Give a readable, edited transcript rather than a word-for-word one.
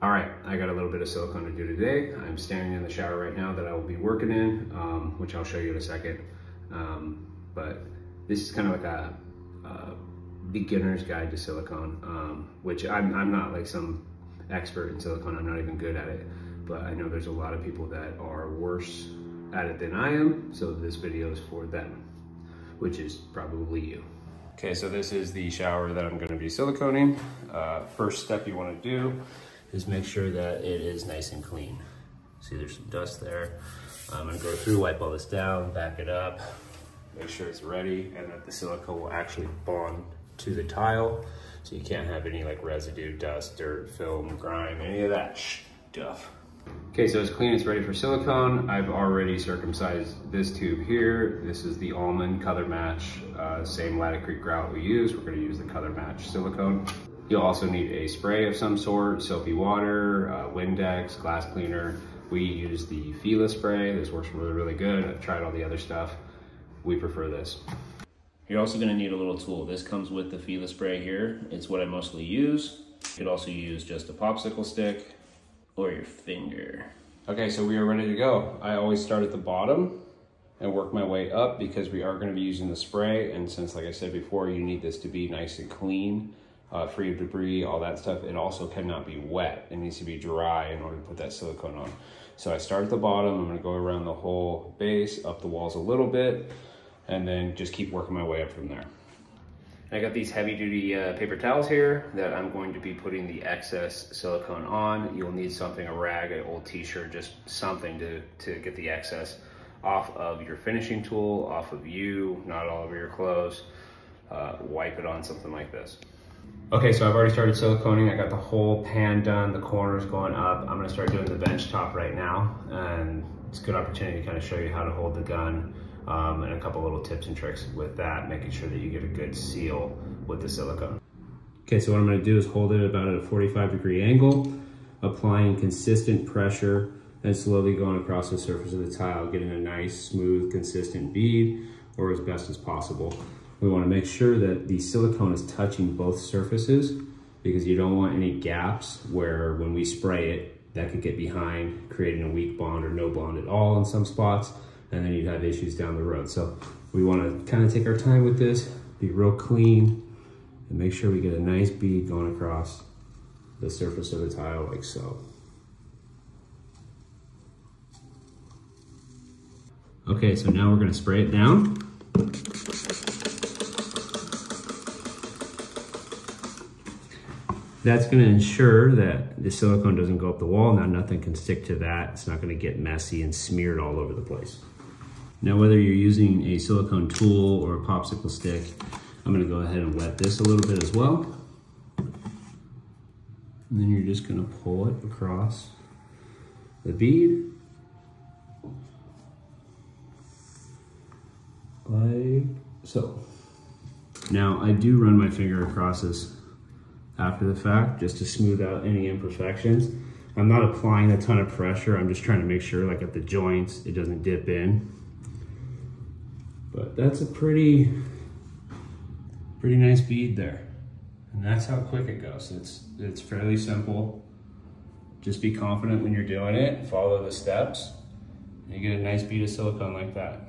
All right, I got a little bit of silicone to do today. I'm standing in the shower right now that I will be working in, which I'll show you in a second. But this is kind of like a beginner's guide to silicone, which I'm not like some expert in silicone. I'm not even good at it, but I know there's a lot of people that are worse at it than I am. So this video is for them, which is probably you. Okay, so this is the shower that I'm gonna be siliconing. First step you wanna do is make sure that it is nice and clean. See, there's some dust there. I'm gonna go through, wipe all this down, back it up, make sure it's ready, and that the silicone will actually bond to the tile. So you can't have any like residue, dust, dirt, film, grime, any of that stuff. Okay, so it's clean, it's ready for silicone. I've already circumcised this tube here. This is the almond color match, same Ladder Creek grout we use. We're gonna use the color match silicone. You'll also need a spray of some sort, soapy water, Windex, glass cleaner. We use the Fila spray. This works really, really good. I've tried all the other stuff. We prefer this. You're also gonna need a little tool. This comes with the Fila spray here. It's what I mostly use. You could also use just a popsicle stick or your finger. Okay, so we are ready to go. I always start at the bottom and work my way up because we are gonna be using the spray. And since, like I said before, you need this to be nice and clean, free of debris, all that stuff. It also cannot be wet. It needs to be dry in order to put that silicone on. So I start at the bottom. I'm gonna go around the whole base, up the walls a little bit, and then just keep working my way up from there. I got these heavy duty paper towels here that I'm going to be putting the excess silicone on. You'll need something, a rag, an old t-shirt, just something to get the excess off of your finishing tool, off of you, not all over your clothes. Wipe it on something like this. Okay, so I've already started siliconing. I got the whole pan done, the corners going up. I'm gonna start doing the bench top right now, and it's a good opportunity to kind of show you how to hold the gun, and a couple little tips and tricks with that, making sure that you get a good seal with the silicone. Okay, so what I'm gonna do is hold it about at a 45-degree angle, applying consistent pressure, and slowly going across the surface of the tile, getting a nice, smooth, consistent bead, or as best as possible. We want to make sure that the silicone is touching both surfaces because you don't want any gaps where when we spray it, that could get behind, creating a weak bond or no bond at all in some spots, and then you'd have issues down the road. So we want to kind of take our time with this, be real clean, and make sure we get a nice bead going across the surface of the tile like so. Okay, so now we're going to spray it down. That's gonna ensure that the silicone doesn't go up the wall. Now nothing can stick to that. It's not gonna get messy and smeared all over the place. Now whether you're using a silicone tool or a popsicle stick, I'm gonna go ahead and wet this a little bit as well. And then you're just gonna pull it across the bead. Like so. Now I do run my finger across this after the fact, just to smooth out any imperfections. I'm not applying a ton of pressure. I'm just trying to make sure, like at the joints, it doesn't dip in. But that's a pretty nice bead there. And that's how quick it goes. It's fairly simple. Just be confident when you're doing it, follow the steps, and you get a nice bead of silicone like that.